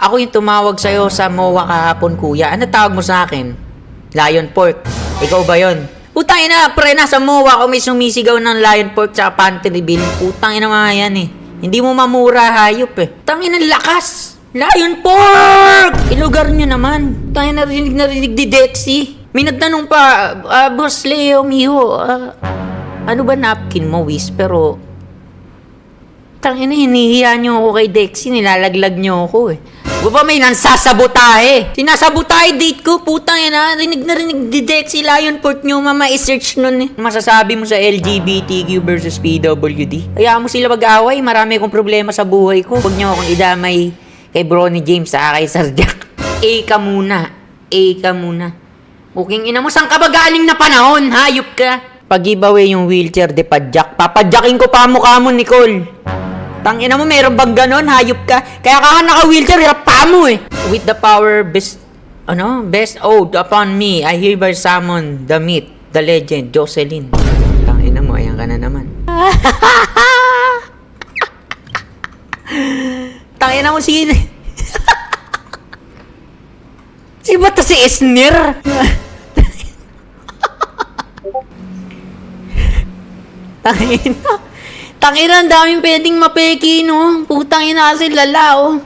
Ako yung tumawag sa'yo sa MOA kahapon, kuya. Ano tawag mo sa akin? Lion pork. Ikaw ba yon? Putang ina, pre, nasa MOA ako may sumisigaw ng lion pork tsaka pantry bill. Putang ina mga yan eh. Hindi mo mamura, hayop eh. Tangin ang lakas! Lion pork! Ilugar nyo naman. Tangin narinig di Dexy. May nagtanong pa, Boss Leo, miho, ano ba napkin mo, Wiz? Pero, tangina, hinihiya nyo ako kay Dexy, nilalaglag nyo ako eh. Ba may nansasabotahe? Sinasabotahe date ko, putang ina, rinig na rinig di Dexy Lion Pork nyo, mama, i-search nun eh. Masasabi mo sa LGBTQ versus PWD? Kaya mo sila mag-away, marami akong problema sa buhay ko. Huwag nyo akong idamay kay Bronny James sa kay Sir Jack. A ka muna. A ka muna. Buking ina mo, saan ka ba galing na panahon? Hayop ka. Pag-giveaway yung wheelchair, de padjak. Papadjakin ko pa mukha mo, Nicole. Tangina mo, meron bang ganon? Hayop ka. Kaya ka naka-wheelchair, hirap pa mo eh. With the power best owed upon me, I hereby summon the myth, the legend, Jocelyn. Tangina mo, ayan ka na naman. Tangina mo, sige. Si ba to si Esner? Tangina. Tangina, ang daming pwedeng mapeki, no? Putang ina kasi lala, oh.